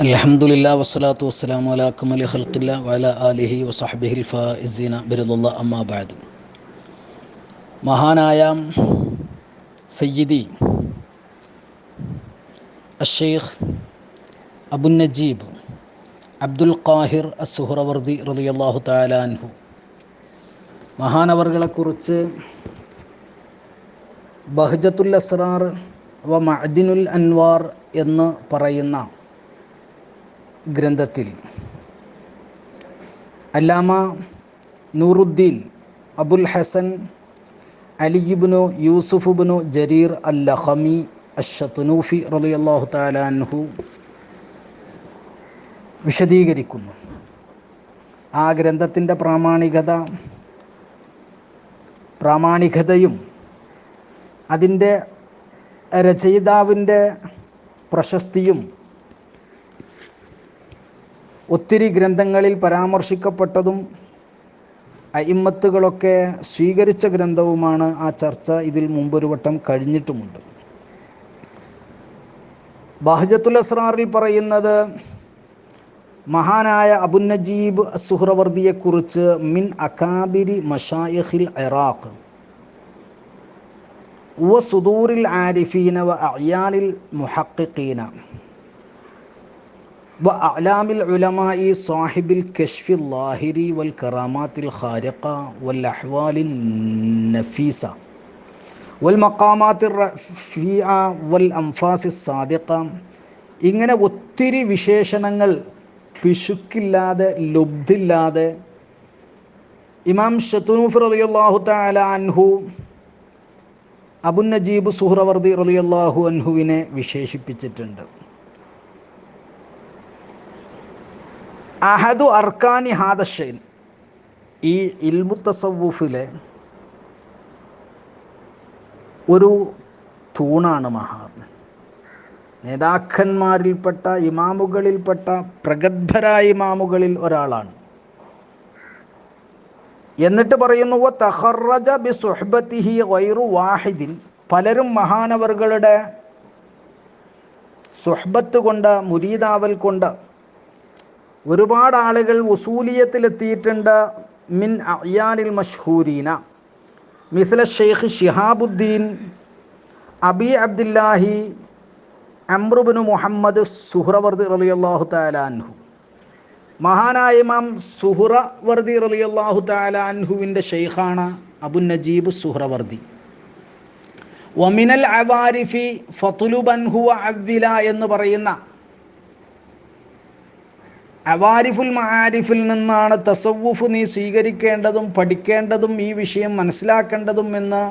അൽഹംദുലില്ലാ വസ്സലാത്തു വസ്സലാമു അലാ അക്മലി ഖൽഖില്ലാ വഅലാ ആലിഹി വസഹ്ബിഹിൽ ഫായിസീന ബിറളില്ലാഹി അമ്മാ ബഅദ്. മഹാനായ സയ്യിദി അഷ്ശൈഖ് അബു നജീബ് അബ്ദുൽ ഖാഹിർ അസ്സുഹ്റവർദി റളിയല്ലാഹു തആല അൻഹു മഹാനവർകളെക്കുറിച്ച് ബഹ്ജത്തുൽ അസ്റാർ വ മഅദിനുൽ അൻവാർ എന്ന് പറയുന്ന ഗ്രന്ഥത്തിൽ അല്ലാമ നൂറുദ്ദീൻ അബുൽ ഹസൻ അലി ഇബ്നു യൂസുഫ് ഇബ്നു ജരീർ അൽ-ലഖമി അശ്ശത്നൂഫി റളിയല്ലാഹു തആല അൻഹു വിശദീകരിക്കുന്നു. ആ ഗ്രന്ഥത്തിൻ്റെ പ്രാമാണികതയും അതിൻ്റെ രചയിതാവിൻ്റെ പ്രശസ്തിയും ഒത്തിരി ഗ്രന്ഥങ്ങളിൽ പരാമർശിക്കപ്പെട്ടതും അയിമ്മത്തുകളൊക്കെ സ്വീകരിച്ച ഗ്രന്ഥവുമാണ്. ആ ചർച്ച ഇതിൽ മുമ്പൊരു വട്ടം കഴിഞ്ഞിട്ടുമുണ്ട്. ബഹ്ജത്തുൽ അസ്റാറിൽ പറയുന്നത് മഹാനായ അബു നജീബ് അസ്സുഹ്റവർദിയെക്കുറിച്ച് മിൻ അകാബിരി മശായിഖിൽ ഇറാഖ് വ സുദൂറിൽ ആരിഫീന വ അയാനിൽ മുഹഖിഖീന വ അഅലാമിൽ ഉലമായി സാഹിബിൽ കശ്ഫിൽ ലാഹിരി വൽ കറാമാത്തിൽ ഖാരിഖ വൽ അഹ്വാലിൻ നഫീസ വൽ മഖാമാത്തിർ റഫീഅ വൽ അൻഫാസിസ് സാദിഖ. ഇങ്ങനെ ഒത്തിരി വിശേഷണങ്ങൾ പിശുക്കില്ലാതെ ലുബ്ധില്ലാതെ ഇമാം ശത്നൂഫി റളിയല്ലാഹു തആല അൻഹു അബു നജീബ് സുഹ്റവർദി റളിയല്ലാഹു അൻഹുവിനെ വിശേഷിപ്പിച്ചിട്ടുണ്ട്. അഹദു അർക്കാനി ഹാദഷൈൻ, ഈ ഇൽമു തസവ്വുഫിലെ ഒരു തൂണാണ് മഹാൻ. നേതാക്കന്മാരിൽപ്പെട്ട ഇമാമുകളിൽപ്പെട്ട പ്രഗത്ഭരായ ഇമാമുകളിൽ ഒരാളാണ്. എന്നിട്ട് പറയുന്നു വ തഖറജ ബി സുഹ്ബത്തിഹി ഗൈറു വാഹിദിൻ, പലരും മഹാനവറുകളുടെ സുഹ്ബത്ത് കൊണ്ട് മുരീദാവൽ കൊണ്ട് ഒരുപാട് ആളുകൾ ഉസൂലിയത്തിലെത്തിയിട്ടുണ്ട്. മിൻ അയാനിൽ മഷ്ഹൂരീന മിസ്ല ഷെയ്ഖ് ശിഹാബുദ്ദീൻ അബി അബ്ദുല്ലാഹി അംറു ഇബ്നു മുഹമ്മദ് സുഹ്റവർദി റളിയല്ലാഹു തആല അൻഹു. മഹാനായ ഇമാം സുഹ്റവർദി റളിയല്ലാഹു തആല അൻഹുവിൻ്റെ ഷെയ്ഖാണ് അബു നജീബ് സുഹ്റവർദി. വമിനൽ അവാരിഫി ഫതുലുബൻ ഹുവ അവ്വില എന്ന് പറയുന്ന അവാരിഫുൽ മആരിഫിൽ നിന്നാണ് തസവ്വുഫ് നീ സ്വീകരിക്കേണ്ടതും പഠിക്കേണ്ടതും ഈ വിഷയം മനസ്സിലാക്കേണ്ടതും എന്ന്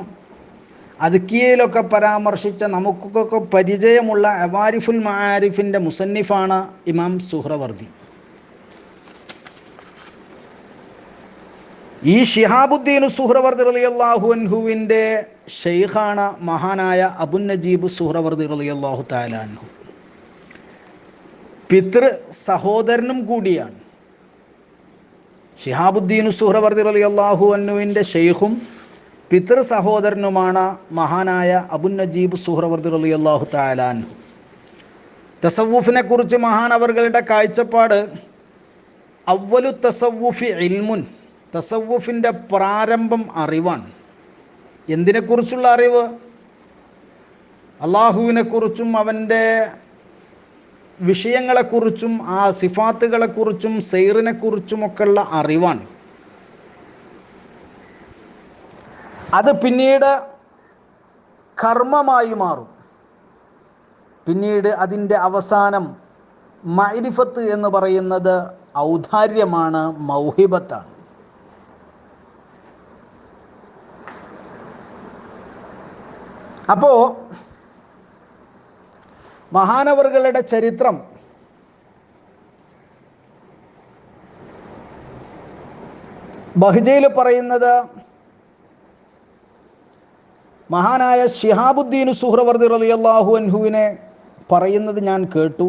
അദ്കിയയിലൊക്കെ പരാമർശിച്ച നമുക്കൊക്കെ പരിചയമുള്ള അവാരിഫുൽ മആരിഫിൻ്റെ മുസന്നിഫാണ് ഇമാം സുഹ്റവർദി. ഈ ശിഹാബുദ്ദീൻ സുഹ്റവർദി റളിയല്ലാഹു അൻഹുവിൻ്റെ ഷെയ്ഖാണ് മഹാനായ അബു നജീബ് സുഹ്റവർദി റളിയല്ലാഹു തആല അൻഹു. പിതൃ സഹോദരനും കൂടിയാണ്. ശിഹാബുദ്ദീൻ സുഹ്റവർദി റളിയല്ലാഹു അൻഹുവിൻ്റെ ഷെയ്ഖും പിതൃ സഹോദരനുമാണ് മഹാനായ അബു നജീബ് സുഹ്റവർദി റളിയല്ലാഹു തആല അൻഹു. തസവ്വുഫിനെ കുറിച്ച് മഹാനവറുകളുടെ കാഴ്ചപ്പാട് അവ്വലു തസവ്വുഫി ഇൽമുൻ, തസവ്വുഫിൻ്റെ പ്രാരംഭം അറിവാണ്. എന്തിനെക്കുറിച്ചുള്ള അറിവ്? അള്ളാഹുവിനെക്കുറിച്ചും അവൻ്റെ വിഷയങ്ങളെക്കുറിച്ചും ആ സിഫാത്തുകളെക്കുറിച്ചും സൈറിനെക്കുറിച്ചുമൊക്കെയുള്ള അറിവാണ്. അത് പിന്നീട് കർമ്മമായി മാറും. പിന്നീട് അതിൻ്റെ അവസാനം മഅരിഫത്ത് എന്ന് പറയുന്നത് ഔദാര്യമാണ്, മൗഹിബത്താണ്. അപ്പോൾ മഹാനവറുകളുടെ ചരിത്രം ബഹ്ജയിൽ പറയുന്നത് മഹാനായ ശിഹാബുദ്ദീൻ സുഹ്റവർദി റളിയല്ലാഹു അൻഹുവിനെ പറയുന്നത് ഞാൻ കേട്ടു.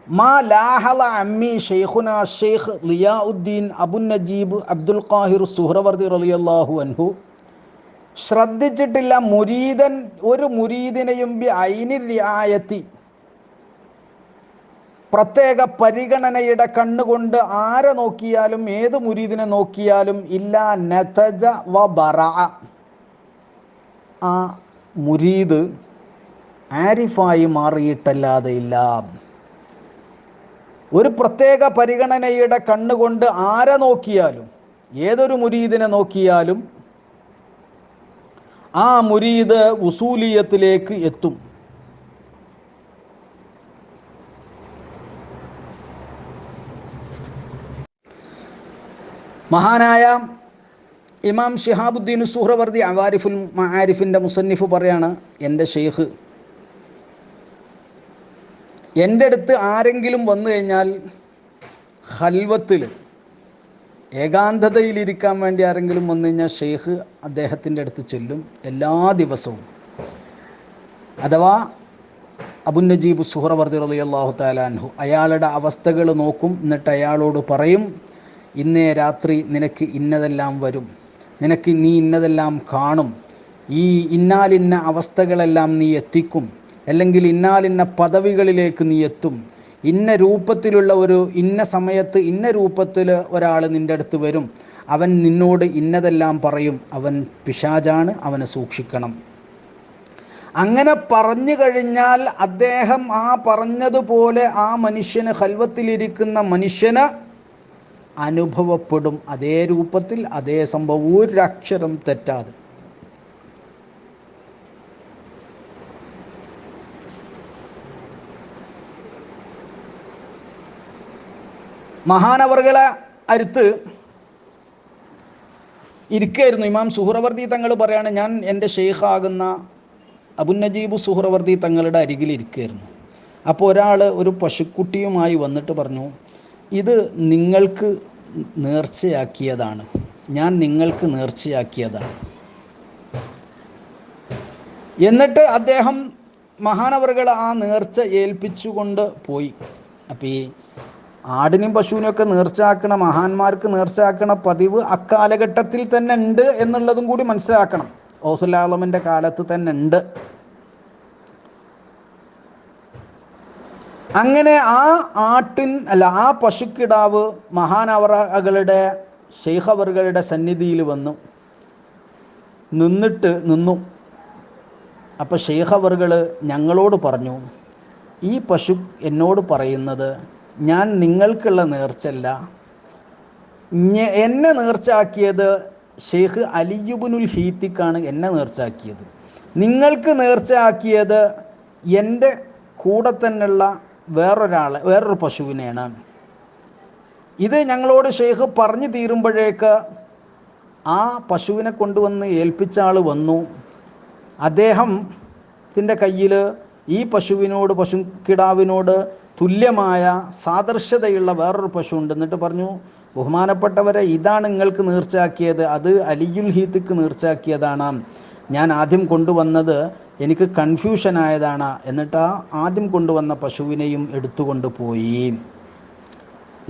മാ ലാഹള അമ്മി ഷെയ്ഖുന ഷെയ്ഖ് ലിയാഉദ്ദീൻ അബു നജീബ് അബ്ദുൽ ഖാഹിർ സുഹ്റവർദി റളിയല്ലാഹു അൻഹു ശ്രദ്ധിച്ചിട്ടില്ല ഒരു മുരീദിനെയും ബി ഐനി റിആയത്തി പ്രത്യേക പരിഗണനയുടെ കണ്ണുകൊണ്ട് ആരെ നോക്കിയാലും ഏത് മുരീദിനെ നോക്കിയാലും ഇല്ലാ നതജ വ ബറ, ആ മുരീദ് ആരിഫായി മാറിയിട്ടല്ലാതെ ഇല്ല. ഒരു പ്രത്യേക പരിഗണനയുടെ കണ്ണുകൊണ്ട് ആരെ നോക്കിയാലും ഏതൊരു മുരീദിനെ നോക്കിയാലും ആ മുരീദ് ഉസൂലിയത്തിലേക്ക് എത്തും. മഹാനായ ഇമാം ശിഹാബുദ്ദീൻ സുഹ്റവർദി അവാരിഫുൽ മആരിഫിൻ്റെ മുസന്നിഫ് പറയാണ്, എൻ്റെ ഷെയ്ഖ് എൻ്റെ അടുത്ത് ആരെങ്കിലും വന്നു കഴിഞ്ഞാൽ ഖൽവത്തിൽ ഏകാന്തതയിലിരിക്കാൻ വേണ്ടി ആരെങ്കിലും വന്നു കഴിഞ്ഞാൽ ഷെയ്ഖ് അദ്ദേഹത്തിൻ്റെ അടുത്ത് ചെല്ലും എല്ലാ ദിവസവും. അഥവാ അബുന്നജീബ് സുഹ്റവർദി റളിയല്ലാഹു തആല അൻഹു അയാളുടെ അവസ്ഥകൾ നോക്കും. എന്നിട്ട് അയാളോട് പറയും, ഇന്നേ രാത്രി നിനക്ക് ഇന്നതെല്ലാം വരും, നിനക്ക് നീ ഇന്നതെല്ലാം കാണും, ഈ ഇന്നാലിന്ന അവസ്ഥകളെല്ലാം നീ എത്തിക്കും, അല്ലെങ്കിൽ ഇന്നാലിന്ന പദവികളിലേക്ക് നീ എത്തും, ഇന്ന രൂപത്തിലുള്ള ഒരു ഇന്ന സമയത്ത് ഇന്ന രൂപത്തിൽ ഒരാൾ നിൻ്റെ അടുത്ത് വരും, അവൻ നിന്നോട് ഇന്നതെല്ലാം പറയും, അവൻ പിശാചാണ്, അവനെ സൂക്ഷിക്കണം. അങ്ങനെ പറഞ്ഞു കഴിഞ്ഞാൽ അദ്ദേഹം ആ പറഞ്ഞതുപോലെ ആ മനുഷ്യന് ഖൽവത്തിലിരിക്കുന്ന മനുഷ്യന് അനുഭവപ്പെടും, അതേ രൂപത്തിൽ അതേ സംഭവം, ഒരക്ഷരം തെറ്റാതെ. മഹാനവറുകളെ അടുത്ത് ഇരിക്കുകയായിരുന്നു ഇമാം സുഹ്റവർദി തങ്ങൾ പറയാണ്, ഞാൻ എൻ്റെ ഷെയ്ഖാകുന്ന അബുന്നജീബ് സുഹ്റവർദി തങ്ങളുടെ അരികിൽ ഇരിക്കുകയായിരുന്നു. അപ്പോൾ ഒരാൾ ഒരു പശുക്കുട്ടിയുമായി വന്നിട്ട് പറഞ്ഞു, ഇത് നിങ്ങൾക്ക് നേർച്ചയാക്കിയതാണ്, ഞാൻ നിങ്ങൾക്ക് നേർച്ചയാക്കിയതാണ്. എന്നിട്ട് അദ്ദേഹം മഹാനവറുകൾ ആ നേർച്ച ഏൽപ്പിച്ചുകൊണ്ട് പോയി. അപ്പോൾ ഈ ആടിനും പശുവിനൊക്കെ നേർച്ചയാക്കണ, മഹാന്മാർക്ക് നേർച്ചയാക്കണ പതിവ് അക്കാലഘട്ടത്തിൽ തന്നെ ഉണ്ട് എന്നുള്ളതും കൂടി മനസ്സിലാക്കണം. ഗൗസുൽ ആലമിൻ്റെ കാലത്ത് തന്നെ ഉണ്ട്. അങ്ങനെ ആ പശുക്കിടാവ് മഹാനവറുകളുടെ ശൈഖവറുകളുടെ സന്നിധിയിൽ വന്നു നിന്നു. അപ്പോൾ ശൈഖവറുകൾ ഞങ്ങളോട് പറഞ്ഞു, ഈ പശു എന്നോട് പറയുന്നത് ഞാൻ നിങ്ങൾക്കുള്ള നേർച്ചല്ല, എന്നെ നേർച്ചയാക്കിയത് ഷെയ്ഖ് അലിയുബ്നുൽ ഹീത്തിക്കാണ് എന്നെ നേർച്ചയാക്കിയത്, നിങ്ങൾക്ക് നേർച്ചയാക്കിയത് എൻ്റെ കൂടെ തന്നെയുള്ള വേറൊരു പശുവിനെയാണ്. ഇത് ഞങ്ങളോട് ഷെയ്ഖ് പറഞ്ഞു തീരുമ്പോഴേക്ക് ആ പശുവിനെ കൊണ്ടുവന്ന് ഏൽപ്പിച്ച ആൾ വന്നു. അദ്ദേഹത്തിൻ്റെ കയ്യിൽ ഈ പശുക്കിടാവിനോട് തുല്യമായ സാദൃശ്യതയുള്ള വേറൊരു പശു ഉണ്ട്. എന്നിട്ട് പറഞ്ഞു, ബഹുമാനപ്പെട്ടവരെ, ഇതാണ് നിങ്ങൾക്ക് നേർച്ചയാക്കിയത്, അത് അലിയുൽ ഹീത്തിക്ക് നേർച്ചയാക്കിയതാണ്, ഞാൻ ആദ്യം കൊണ്ടുവന്നത് എനിക്ക് കൺഫ്യൂഷനായതാണ്. എന്നിട്ട് ആദ്യം കൊണ്ടുവന്ന പശുവിനെയും എടുത്തുകൊണ്ട് പോയി.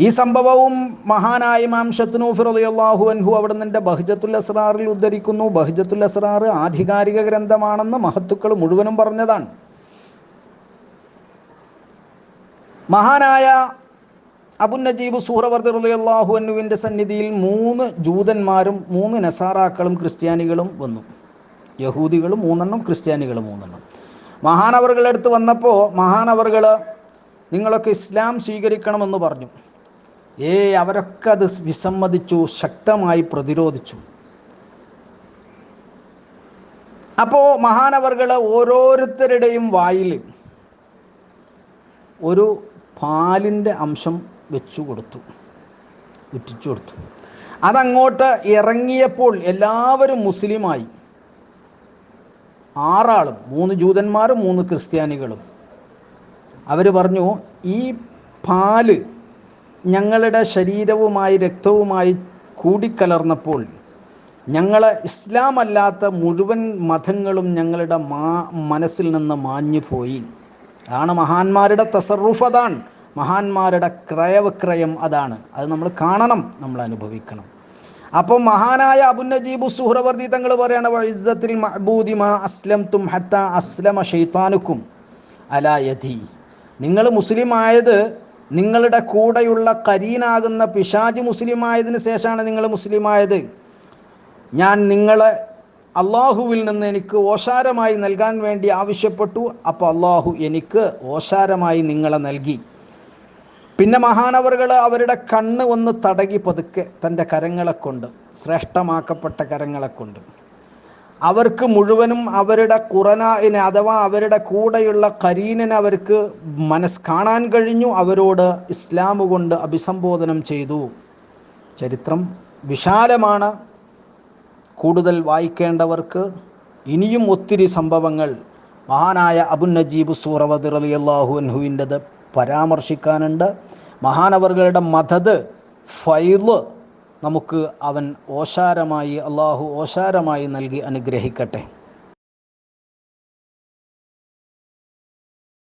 ഈ സംഭവവും മഹാനായ ഇമാം ശത്നൂഫി റളിയല്ലാഹു അൻഹു അവിടെ നിന്റെ ബഹ്ജത്തുൽ അസ്റാറിൽ ഉദ്ധരിക്കുന്നു. ബഹ്ജത്തുൽ അസ്റാർ ആധികാരിക ഗ്രന്ഥമാണെന്ന് മഹത്തുക്കൾ മുഴുവനും പറഞ്ഞതാണ്. മഹാനായ അബുന്നജീബ് സുഹ്റവർദി റളിയല്ലാഹു അൻഹുവിൻ്റെ സന്നിധിയിൽ 3 ജൂതന്മാരും 3 നസാറാക്കളും ക്രിസ്ത്യാനികളും വന്നു. യഹൂദികളും 3 ക്രിസ്ത്യാനികളും 3. മഹാനവറുകളുടെ അടുത്ത് വന്നപ്പോൾ മഹാനവറുകൾ നിങ്ങളൊക്കെ ഇസ്ലാം സ്വീകരിക്കണമെന്ന് പറഞ്ഞു. അവരൊക്കെ അത് വിസമ്മതിച്ചു, ശക്തമായി പ്രതിരോധിച്ചു. അപ്പോൾ മഹാനവറുകൾ ഓരോരുത്തരുടെയും വായിൽ ഒരു പാലിൻ്റെ അംശം വെച്ചു കൊടുത്തു, ഉറ്റിച്ചു കൊടുത്തു. അതങ്ങോട്ട് ഇറങ്ങിയപ്പോൾ എല്ലാവരും മുസ്ലിമായി. 6 ആളും, 3 ജൂതന്മാരും 3 ക്രിസ്ത്യാനികളും. അവർ പറഞ്ഞു, ഈ പാല് ഞങ്ങളുടെ ശരീരവുമായി രക്തവുമായി കൂടിക്കലർന്നപ്പോൾ ഞങ്ങൾ ഇസ്ലാം അല്ലാത്ത മുഴുവൻ മതങ്ങളും ഞങ്ങളുടെ മനസ്സിൽ നിന്ന് മാഞ്ഞു പോയി. അതാണ് മഹാന്മാരുടെ തസറുഫ്, അതാണ് മഹാന്മാരുടെ ക്രയവിക്രയം, അതാണ്. അത് നമ്മൾ കാണണം, നമ്മൾ അനുഭവിക്കണം. അപ്പോൾ മഹാനായ അബുന്നജീബ് സുഹ്റവർദി തങ്ങൾ പറയാണ്, വഇസ്സത്തിൽ മഅബൂദി മാ അസ്ലംതും ഹത്താ അസ്ലമ ശൈത്താനുക്കും അലാ യദി. നിങ്ങൾ മുസ്ലിം ആയത് നിങ്ങളുടെ കൂടെയുള്ള കരീനാകുന്ന പിശാച് മുസ്ലിമായതിന് ശേഷമാണ് നിങ്ങൾ മുസ്ലിമായത്. ഞാൻ നിങ്ങളെ അള്ളാഹുവിൽ നിന്ന് എനിക്ക് ഓശാരമായി നൽകാൻ വേണ്ടി ആവശ്യപ്പെട്ടു. അപ്പോൾ അള്ളാഹു എനിക്ക് ഓശാരമായി നിങ്ങളെ നൽകി. പിന്നെ മഹാനവറുകൾ അവരുടെ കണ്ണ് ഒന്ന് തടകി പതുക്കെ തൻ്റെ കരങ്ങളെ കൊണ്ട്, ശ്രേഷ്ഠമാക്കപ്പെട്ട കരങ്ങളെ കൊണ്ട് അവർക്ക് മുഴുവനും അവരുടെ ഖുറനാഇനെ അഥവാ അവരുടെ കൂടെയുള്ള കരീനനെ അവർക്ക് കാണാൻ കഴിഞ്ഞു. അവരോട് ഇസ്ലാം കൊണ്ട് അഭിസംബോധനം ചെയ്തു. ചരിത്രം വിശാലമാണ്. കൂടുതൽ വായിക്കേണ്ടവർക്ക് ഇനിയും ഒത്തിരി സംഭവങ്ങൾ മഹാനായ അബു നജീബ് സൂറവദി റളിയല്ലാഹു അൻഹുവിൻ്റെത് പരാമർശിക്കാനുണ്ട്. മഹാനവറുകളുടെ മദദ്, ഫൈള് നമുക്ക് അവൻ ഓശാരമായി, അള്ളാഹു ഓശാരമായി നൽകി അനുഗ്രഹിക്കട്ടെ.